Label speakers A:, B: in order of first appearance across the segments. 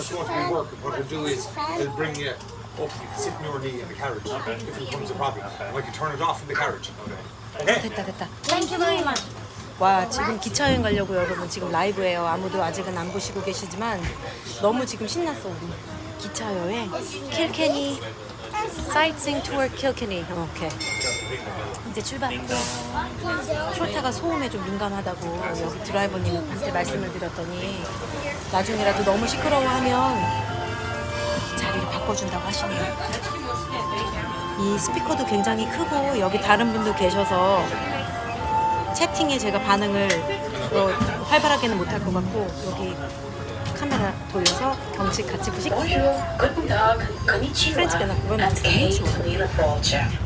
A: it's going to be work, what I'll do is I'll bring you up. You can sit in your knee in the carriage if it becomes a problem. And I can turn it off in the carriage. Okay.
B: 됐다. Thank you very much. 와, 지금 기차 여행 가려고 여러분 지금 라이브예요. 아무도 아직은 안 보시고 계시지만 너무 지금 신났어 우리. 기차 여행 킬케니 사이트싱 투어 킬케니. 오케이. 이제 출발하고 쇼타가 소음에 좀 민감하다고 여기 드라이버님한테 말씀을 드렸더니 나중에라도 너무 시끄러워하면 자리를 바꿔준다고 하시네요. 이 스피커도 굉장히 크고 여기 다른 분도 계셔서 채팅에 제가 반응을 활발하게는 못할 것 같고 여기 카메라 돌려서 경치 같이 보시고 프렌치가 나 그건 오케이.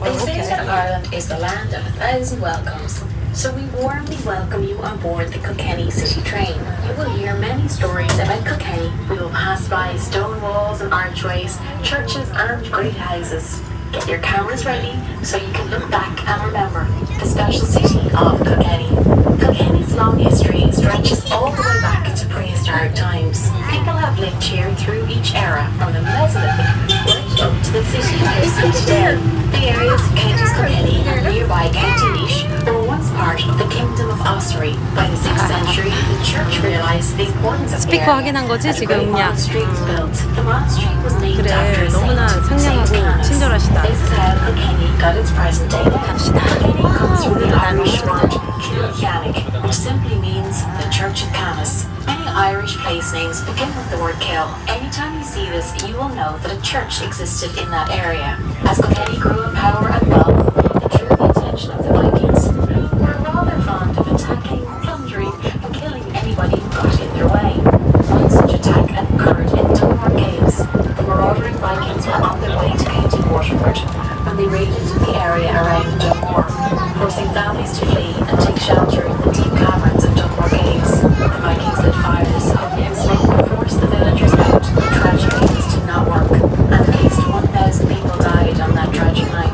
C: Ireland is the land of 1,000 welcomes. So we warmly welcome you on board the Kilkenny City train. You will hear many stories about Kilkenny. We will pass by stone walls and archways, churches and great houses. Get your cameras ready so you can look back and remember the special city of Kilkenny. Kilkenny's long history stretches all the way back to prehistoric times. People have lived here through each era, from the Mesolithic right up to the city we see today. The areas of Counties Kilkenny and nearby County Laois were once part of the Kingdom of Ossory. By the 6th century, the church realized the importance of the
B: 스피커
C: area.
B: 확인한 거지
C: As a
B: 지금
C: great
B: 음량.
C: monastery was built. The monastery was named after
B: 그래
C: a
B: 너무나
C: saint, Saint
B: 상냥하고
C: Canis.
B: 친절하시다.
C: This is how Kilkenny got its present day name.
B: 갑시다.
C: Kilkenny comes from the
B: 오늘도
C: Irish
B: 나는
C: word Kilkenny, which simply means the Church of Canis. Many Irish place names begin with the word Kil. Anytime you see this, you will know that a church existed in that area. As Kilkenny grew in power and wealth, it drew the attention of the Vikings, who were rather fond of attacking, plundering, and killing anybody who got in their way. One such attack occurred in Dunmore Caves. The marauding Vikings were on their way to County Waterford when they raided the area around Dunmore, forcing families to flee and take shelter in the deep caverns of Dunmore Caves. The Vikings lit fires, hoping smoke would force the villagers out. Tragically, this did not work, and at least 1,000 people died on that tragic night.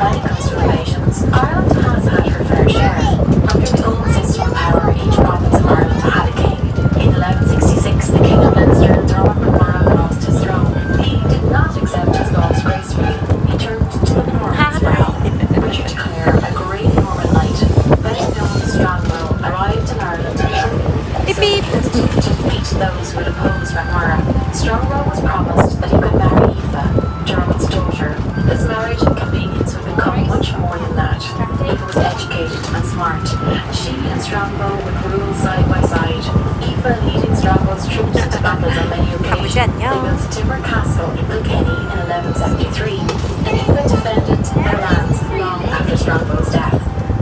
C: When it comes to invasions, Ireland has had her fair share. Under the old system of power, each province of Ireland had a king. In 1166, the King of Leinster, Dermot MacMahon, lost his throne. He did not accept his loss gracefully. He turned to the Normans for help. Richard de Clare, a great Norman knight, better known as Strongbow, arrived in Ireland
B: Beep, beep.
C: to defeat those who had opposed MacMahon. Strongbow was promised that he could marry Aoife, Dermot's daughter. This marriage and convenience would become much more than that. Aoife was educated and smart. She and Strongbow would rule side by side. Aoife leading Strongbow's troops into battles on many occasions. They built a timber castle in Kilkenny in 1173, and Aoife defended their lands long after Strongbow's death.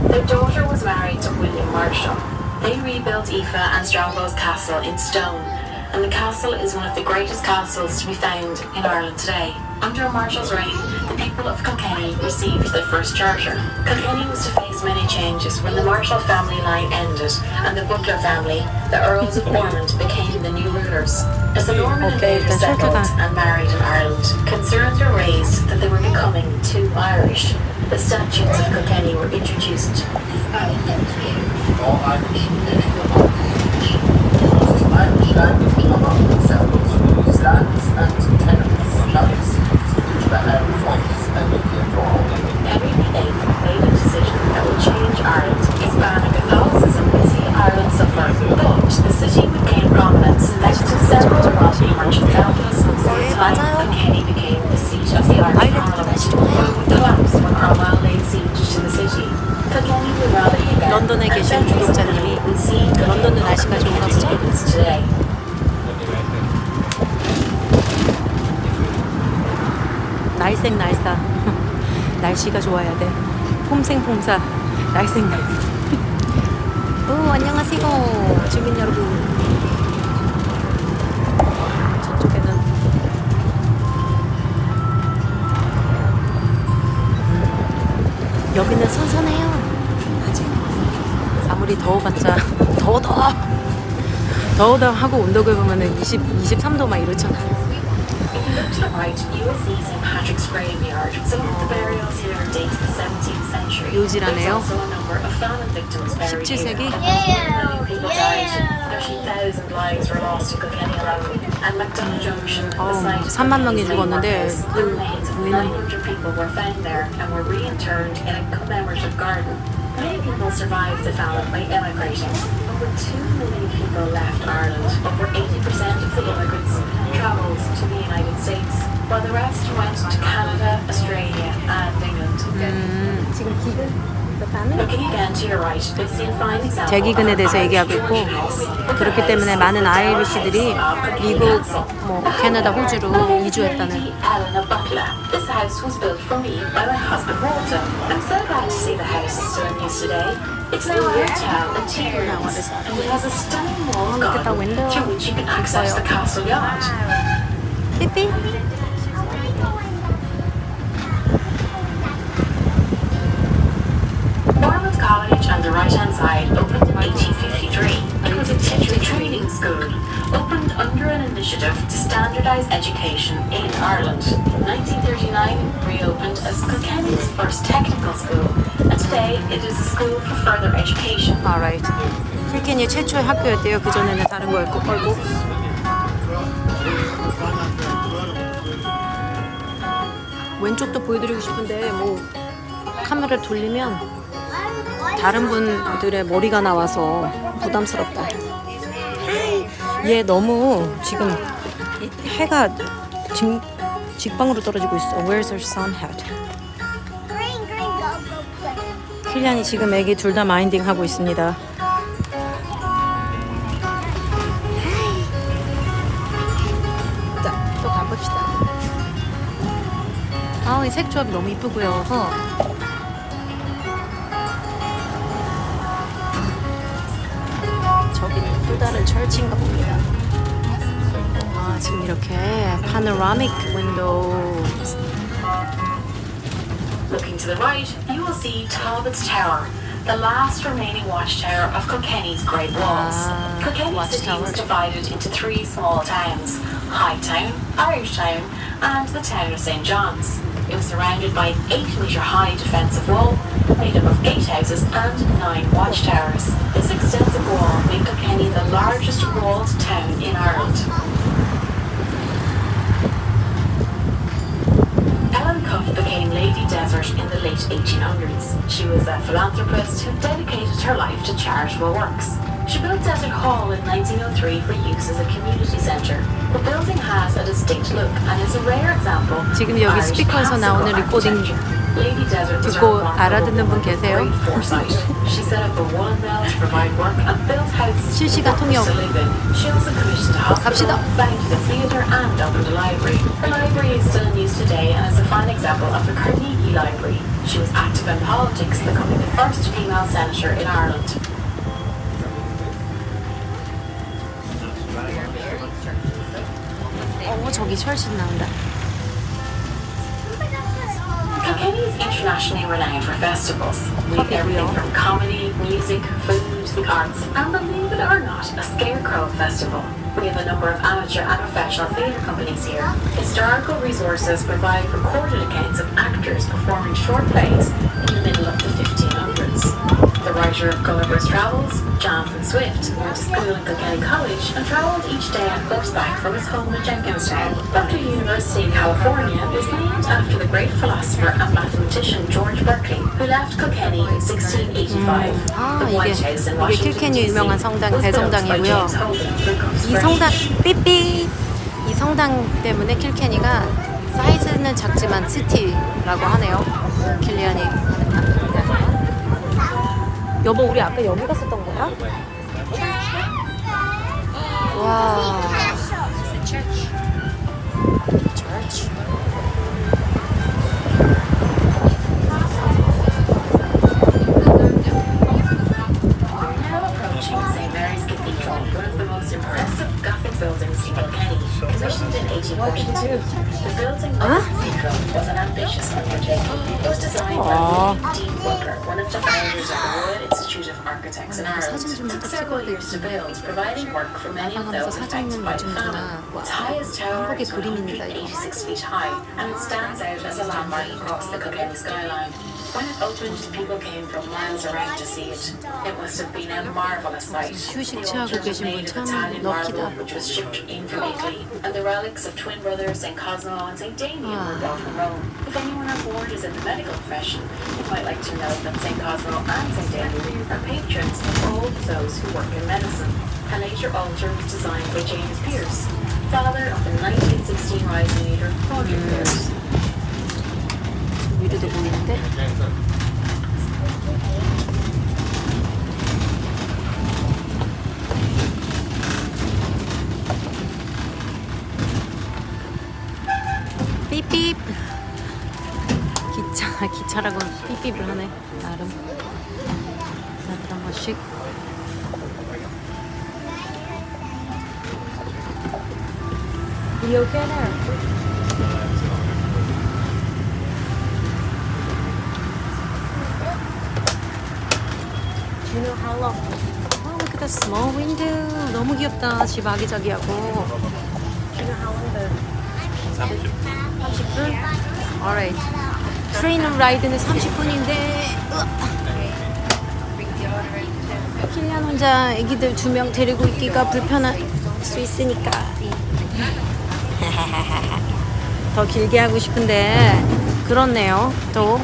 C: Their daughter was married to William Marshall. They rebuilt Aoife and Strongbow's castle in stone, and the castle is one of the greatest castles to be found in Ireland today. Under Marshall's reign, the people of Kilkenny received their first charter. Kilkenny was to face many changes when the Marshall family line ended and the Butler family, the Earls of Ormond, became the new rulers. As the Norman invaders settled and married in Ireland, concerns were raised that they were becoming too Irish. The statutes of Kilkenny were introduced.
D: All Irish Irish language among themselves use lands and tenements, lands, which the Irish rights and Indian law.
C: Henry VIII made a decision that would change Ireland. Hispanic Catholicism would see Ireland suffer, but the city would gain prominence thanks to several wealthy merchant families. Over time, Kilkenny became the seat of the Irish Parliament, but it would collapse when Cromwell laid siege to the city. Kilkenny would rally again,
B: 런던에
C: and
B: 계신 구독자님이 런던은 날씨가 좋은가 보죠?
C: today.
B: 날쌘날사 날씨가 좋아야 돼. 폼생폼사 날쌘날사. 오 안녕하세요 주민 여러분. 저쪽에는 여기는 선선해요. 아직 아무리 더워봤자 더워 하고 온도계 보면은 23도 막 이렇잖아.
C: To the right, you will see St. Patrick's graveyard. Some of the burials here date to the 17th century. There's
B: 요지라네요.
C: also a number of famine victims buried here.
B: 17세기?
C: Many people died. Their 30,000 lives were lost in Kilkenny alone, and McDonald Junction, the site of
B: 3만 명이 죽었는데
C: the
B: 그
C: remains of
B: 부인은
C: 900 people were found there and were reinterred in a commemorative garden. Many people survived the famine by emigrating. Over 2 million people left Ireland. Over 80% of the immigrants travelled to the United States, while the rest went to Canada, Australia, and England.
B: 지금 기근
C: Looking again to your right, you'll see a fine example
B: 재기근에 대해서 얘기하고 있고 그렇기 때문에 많은 아이리시들이 미국, 뭐 캐나다, 호주로 이주했다는.
C: This house was built for me by my husband Walter. I'm so glad to see the house is still in use today. It's now a hotel and tea rooms, and it has a stunning walled garden through which you can access the castle yard.
B: 삐삐.
C: Ormond College on the right-hand side opened in 1853. It was a teacher training school, opened under an initiative to standardise education in Ireland. 1939 reopened as Kilkenny's first technical school, and today it is a school for further education.
B: Alright. 킬케니 최초의 학교였대요. 그 전에는 다른 거였고. 아이고. 왼쪽도 보여드리고 싶은데 뭐 카메라를 돌리면 다른 분들의 머리가 나와서 부담스럽다. 얘 너무 지금 해가 직방으로 떨어지고 있어. Where's her sun hat? 킬리안이 지금 애기 둘 다 마인딩 하고 있습니다. 자, 또 가봅시다. 이 색조합이 너무 이쁘고요. 저기는 또 다른 철치인가 봅니다. 지금 이렇게 panoramic windows.
C: Looking to the right, you will see Talbot's Tower, the last remaining watchtower of Kilkenny's Great Walls. Kilkenny City was divided into 3 small towns: Hightown, Irishtown, and the town of St. John's. It was surrounded by an 8-metre-high defensive wall made up of gatehouses and 9 watchtowers. This extensive wall made Kilkenny the largest walled town in Ireland. Became Lady Desert in the late 1800s. She was a philanthropist who dedicated her life to charitable works. She built Desert Hall in 1903 for use as a community centre. The building has a distinct look and is a rare example.
B: 지금 여기 스피커에서 나오는 리코딩 듣고 알아듣는 분 계세요?
C: She set up a woolen mill to provide work and built houses
B: 실시간 통역.
C: She also commissioned a hospital, founded a theatre and opened a library. Her library is still in use today and is a fine example of the Carnegie Library. She was active in politics, becoming the first female senator in Ireland.
B: 저기 철신 나온다.
C: Kilkenny is internationally renowned for festivals. We have everything from comedy, music, food, the arts, and believe it or not, a scarecrow festival. We have a number of amateur and professional theatre companies here. Historical resources provide recorded accounts of actors performing short plays in the middle of the 1500s. The writer of Gulliver's Travels, Jonathan Swift, went to school in Kilkenny College and travelled each day on horseback from his home in Jenkinstown. Berkeley University in California is named after the great philosopher and mathematician George Berkeley, who left Kilkenny in 1685. The White House in Washington,
B: 킬케니 유명한 성당,
C: was built by
B: 대성당이고요.
C: James Holden, who comes
B: 이 성당 삐삐 이 성당 때문에 킬케니가 사이즈는 작지만 시티라고 하네요. 킬리안이 여보 우리 아까 여기 갔었던 거야? 와.
C: Buildings in Kilkenny, commissioned in 1842. The building of the cathedral was an ambitious undertaking. It was designed by Dean Butler, one of the founders of the Royal Institute of Architects in Ireland. It took several years to build, providing work for many of those affected by the famine. Its highest tower
B: 한국의 그림입니다. 이거.
C: 86 feet high, and it stands out as a landmark across the Kilkenny skyline. When it opened, people came from miles around to see it. It must have been a marvelous sight.
B: 휴식
C: The
B: 취하고
C: altar was
B: 계신 분
C: made of
B: 참
C: Italian
B: 럭키다.
C: marble, which was shipped in from Italy, and the relics of twin brothers St. Cosmo and St. Damien were brought from Rome. If anyone on board is in the medical profession, you might like to know that St. Cosmo and St. Damien are patrons of all those who work in medicine. A later altar was designed by James Pearce, father of the 1916 rising leader Roger Pearce.
B: 위로도 보이는데? 삐삐. 기차라고 삐삐를 하네. 나름. 다들 한 번씩. You okay there? Do you know how long? Oh, look at the small window. 너무 귀엽다. 집 아기자기하고. Do you know how long the 30분? Alright. 트레인 라이드는 30분인데 킬리안 혼자 애기들 2명 데리고 있기가 불편할 수 있으니까 더 길게 하고 싶은데 그렇네요. 또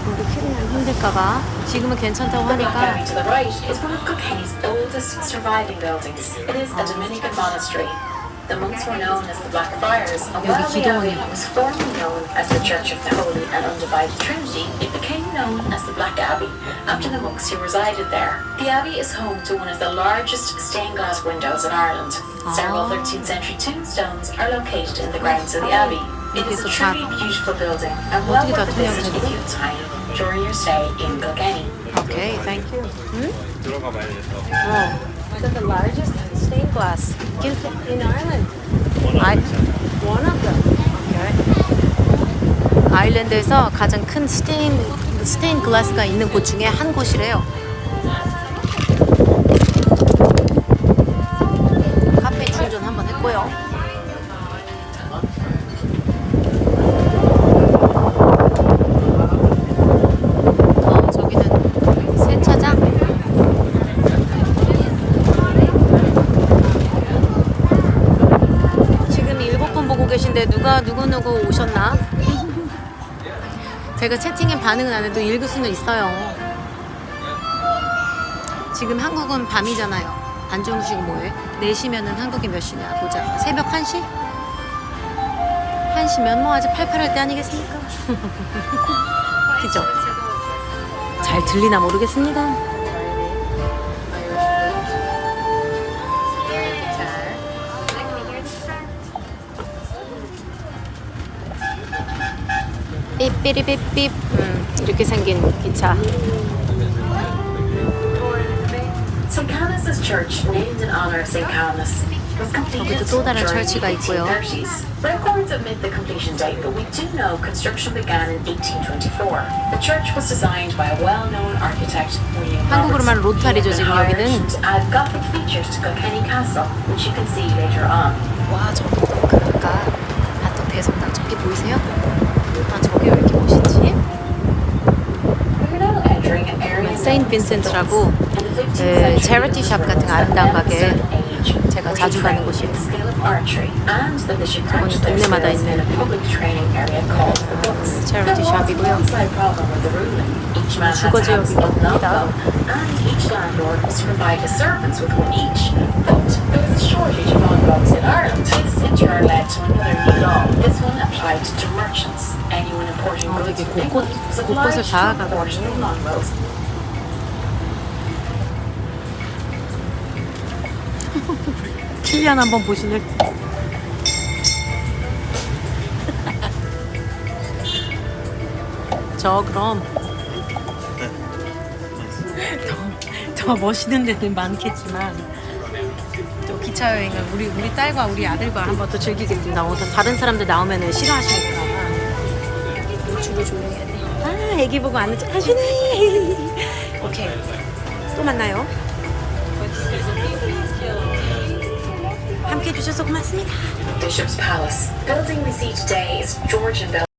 B: 우리 킬리안 힘들까봐 지금은 괜찮다고
C: The Black
B: 하니까.
C: Abbey to the right is one of Kilkenny's oldest surviving buildings. It is a Dominican monastery. The monks were known as the Black Friars, and while the abbey was formerly known as the Church of the Holy and Undivided Trinity, it became known as the Black Abbey after the monks who resided there. The abbey is home to one of the largest stained glass windows in Ireland. Several 13th century tombstones are located in the grounds of the abbey. It is a truly beautiful building and well worth a visit if you have time during your stay in Kilkenny.
B: Okay, thank you.
E: 들어가 봐야겠어.
B: Is that the largest stained glass in Ireland? One of them. Okay. 아일랜드에서 가장 큰 스테인 글라스가 있는 곳 중에 한 곳이래요. 카페 충전 한번 했고요. 저기는 세차장. 지금 7분 보고 계신데 누구 오셨나? 제가 채팅에 반응은 안 해도 읽을 수는 있어요. 지금 한국은 밤이잖아요. 안 주무시고 뭐해? 4시면은 한국이 몇 시냐 보자. 새벽 1시? 1시면 뭐 아직 팔팔할 때 아니겠습니까? 그죠? 잘 들리나 모르겠습니다. 삐삐리삐삐. 이렇게 생긴 기차.
C: St. Canice's Church, named in honor of St. Canice, was completed
B: 저기도 또 다른
C: during the
B: 철치가 있고요.
C: 1830s. Records omit the completion date, but we do know construction began in 1824. The church was designed by a well-known architect, William
B: 한국으로 말하면 로타리죠, 지금
C: hired
B: 여기는.
C: to add Gothic features to Kilkenny Castle, which you can see later on.
B: 와, 저기 또 아까 또 배송당 저기 보이세요? 저기 왜 이렇게 멋있지?
C: We're now entering an area
B: 세인트 빈센트라고 체리티 샵 같은 아름다운 가게 제가 자주 가는 곳이에요. 저거는 동네마다 있는 체리티 샵이고요. 주거 지역입니다. 되게 곳곳을 다 가고 킬리안 한번 보시는. 그럼 더 멋있는 데는 많겠지만 또 기차 여행을 우리 딸과 우리 아들과 한번 또 즐기겠습니다. 다른 사람들 나오면 싫어하시니까 주로 조용히 해야 돼. 아, 애기 보고 안 하시네. 오케이, 또 만나요. 구독해 주셔서 고맙습니다.
C: Bishop's Palace. The building we see today is Georgian built.